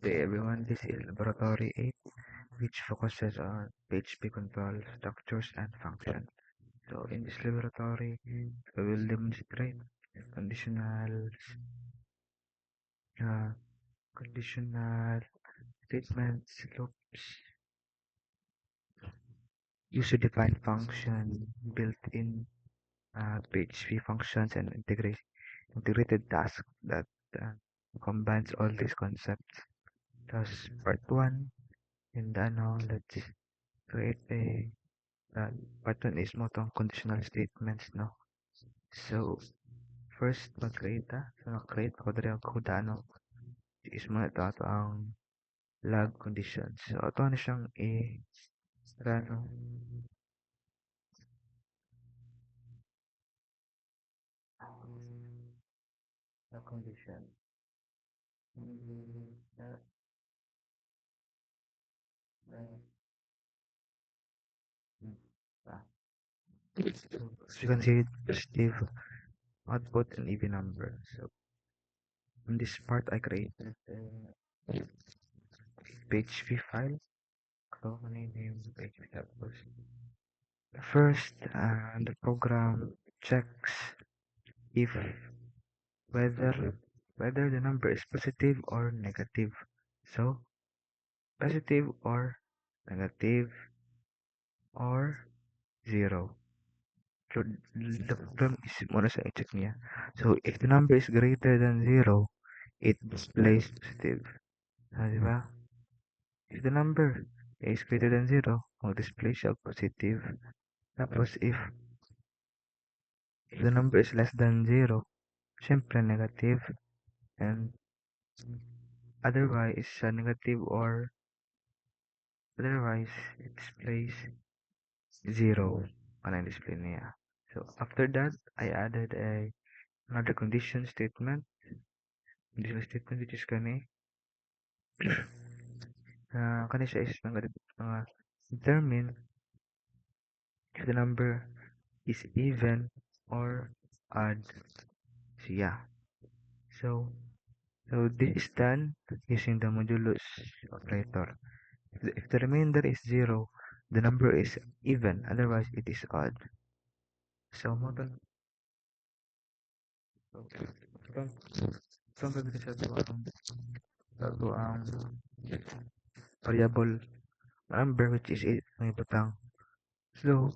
Hey everyone, this is Laboratory 8, which focuses on PHP control structures and functions. So in this laboratory, we will demonstrate conditional uh, conditional statements, loops, user-defined function, built-in PHP functions, and integrated tasks that uh, combines all these concepts. Thus, part 1, and let's create a pattern is mo tong conditional statements, no? So, first, mag-create So, mag-create ako dali ang kuda, no? Is mo na ito ang log conditions. So, ito na siyang no? Log condition. Uh, so, as you can see, positive output and even number. So, in this part, I created a PHP file. So, ano yung PHP tapos? First, the program checks if whether whether the number is positive or negative. So, positive or negative or zero. So, the program is muna sa i-check niya. So, if the number is greater than zero, it displays positive. Di ba? If the number is greater than zero, mag-display siya positive. Tapos, if the number is less than zero, syempre negative. And otherwise, negative or otherwise, it displays zero on a display niya. So after that, I added another conditional statement which is kani siya is determine if the number is even or odd. So yeah, so this is done using the modulus operator. If the remainder is zero, the number is even, otherwise it is odd. So mo itong itong gagawin sa variable number which is 8 may butang. So,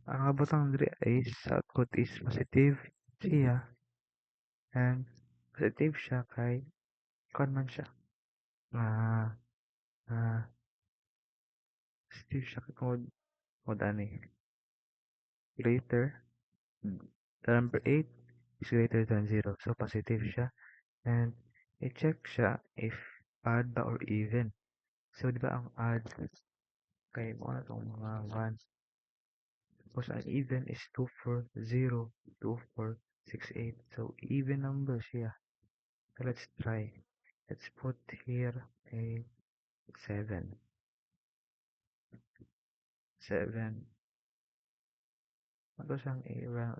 ang butang diri is output is positive siya and positive siya kay kon man siya. Ah, ah, positive siya kay kod ani greater the number 8 is greater than 0. So, positive siya and i-check siya if odd ba or even. So, di ba ang odd kay mo na itong mga 1. Tapos ang even is 240, 2468. So, even number siya. So, let's try. Let's put here a 7. 7. Ano siyang i-run?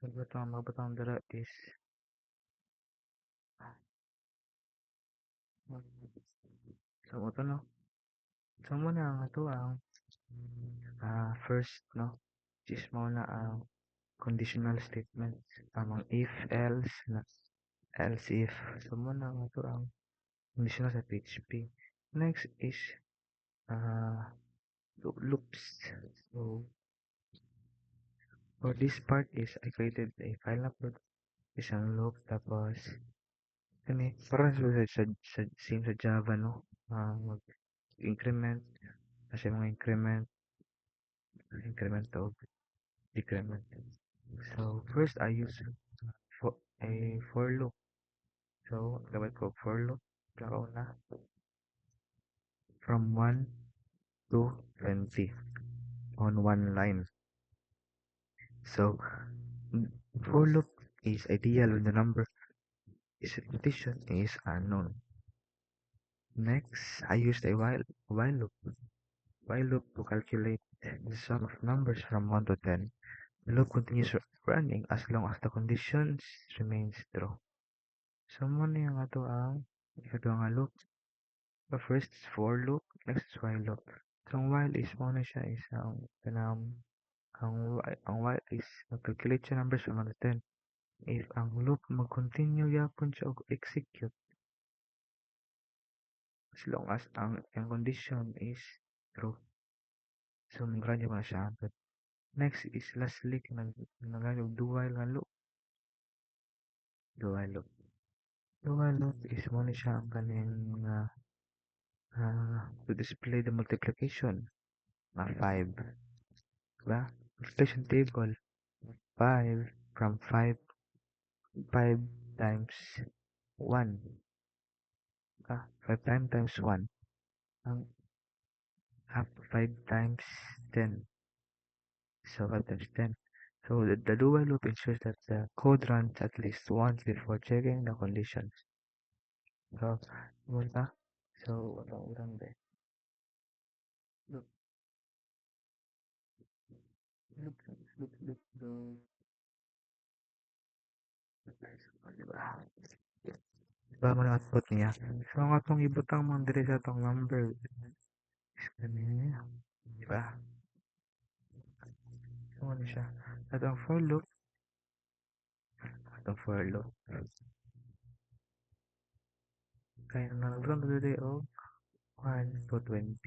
Mga batang dala is so, ito no? So, muna ang ito ang first, no? Which is muna ang conditional statements. Tamang if, else, else if. So, muna ang ito ang conditional sa PHP. Next is loops. So, for this part is I created a file na po isang loop tapos parang same sa Java, no? Mag-increment kasi mga increment o decrement. So, first I use for a for loop. So, gawin ko for loop. Laro na from 1 to 20 on one line. So, for loop is ideal when the number is repetition is unknown. Next, I used a while loop. While loop to calculate the sum of numbers from 1 to 10. The loop continues running as long as the conditions remains true. So mo na yung ato ang ikaduha nga loop. The first is for loop, next is while loop. So ang while is mo na siya isang ang while is mag-calculate siya numbers from 1 to 10. If ang loop mag-continue yapon siya og execute as long as ang condition is true. So mag-run na siya hangtod. Next is lastly nagano do while nga loop. Do while loop. Do while loop is mo na siya ang kaning to display the multiplication na 5. Diba? Multiplication table 5 from 5 times 1. 5 times 1 ang half 5 times 10. So 5 times 10. So the do while loop ensures that the code runs at least once before checking the conditions. So, wala. So, walang urang be. Look, look. Diba? Diba mo na output niya? So, ang atong ibutang mga diri sa atong number is kanina. Diba? So, ano siya? Atong for loop. Kaya nang diri o 1 to 20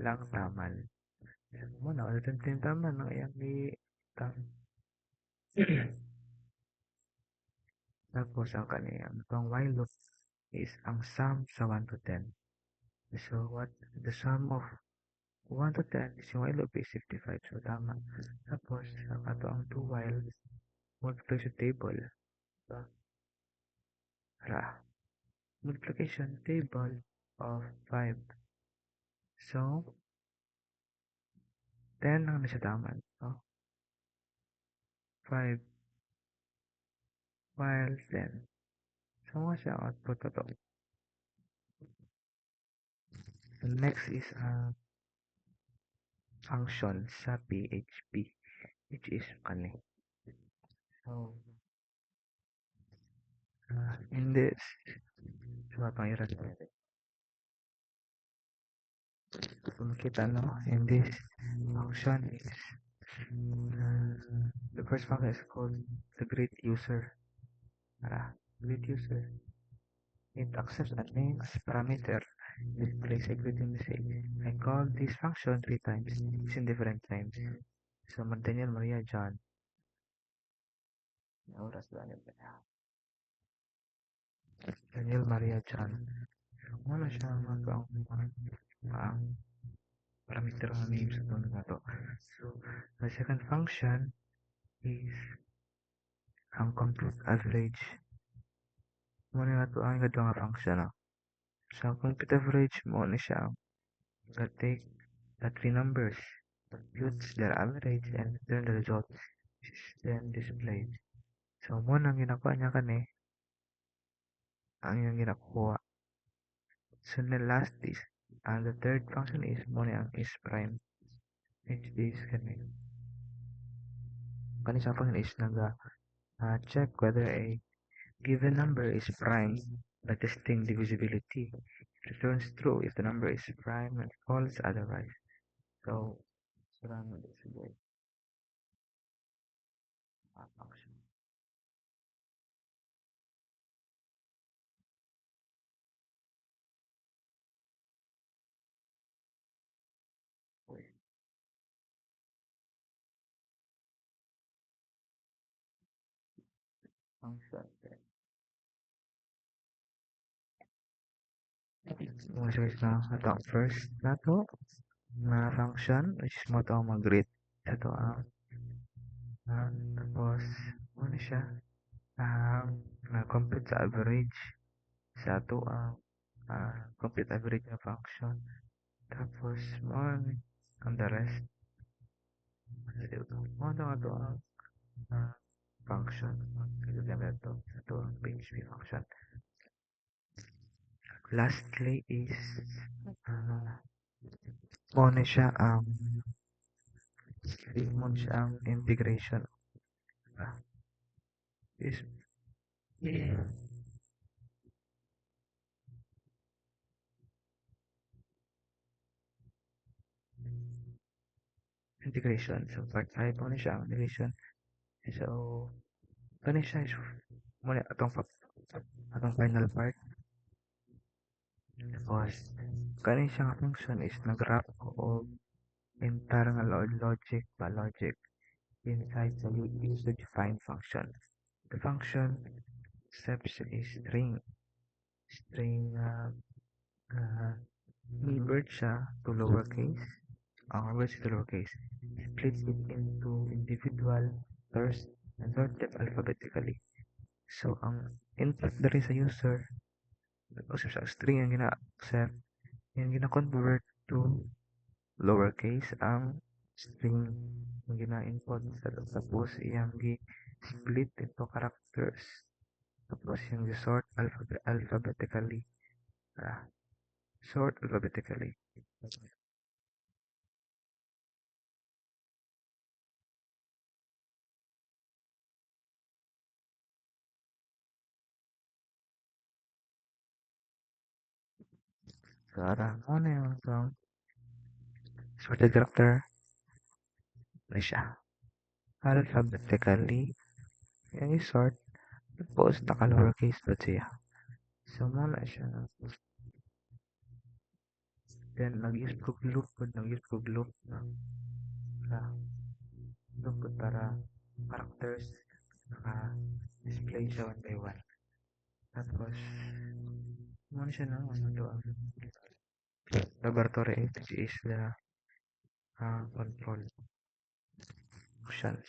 lang taman. Mo na, 20 taman. No? Ayan ni tang. Tapos, ang kanina. Itong while loop is ang sum sa 1 to 10. So, what the sum of 1 to 10 is yung while loop is 55. So, tama. Tapos, ang ato ang 2 while multiplication table. So, multiplication table of 5. So, 10 lang na siya tama. So, 5 while 10. So, nga siya output ko to. The next is function sa PHP, which is kani. So, in this, so, pang iras natin. Kung kita, no, in this function is the first function is called the greet user. Greet user. It accepts a name as parameter. Displays a greeting message. I call this function 3 times. It's in different times. So, Daniel, Maria, John. Oras ba niya ba? Daniel, Maria, John. Wala siya ang parameter ng names na to. So, the second function is ang compute average. Muna nga to ang nga function. So, compute average mo na siya take the three numbers, computes their average, and return the result, which is then displayed. So, mo nang ginakuha niya kani, ang yung ginakuha. So, the last is, the third function is mo ang is prime, which is kani. Kani sa function is check whether a given number is prime by testing divisibility. It returns true if the number is prime and false otherwise. So, sarang display function. Wait, function. Search na ito first na to na function which is mo to mag-read ito tapos ano siya compute sa average sa to compute average na function tapos mo ang the rest mo to ang function ito ang PHP function. Lastly is mo na siya integration is integration. So part 5 mo na siya ang integration. So kani siya is muna atong final part. Tapos kani siya nga function is nag-wrap o internal logic ba logic inside the user-defined function. The function accepts a string convert siya to lowercase. Ang convert siya to lowercase. Split it into individual pairs and sort them alphabetically. So, ang input dari sa user, nag-usap sa string ang gina-accept, yung gina-convert to lowercase ang string ang gina-input tapos iyang gi-split into characters tapos yung alphabetically sort alphabetically. So, ano yung sorted character na siya alphabetically yung i-sort tapos naka lowercase pa siya. So, muna siya. Then, nag-use ko loop na loop para characters naka-display siya one by one. Tapos, muna siya na ano doon. Laboratory which is the control functions.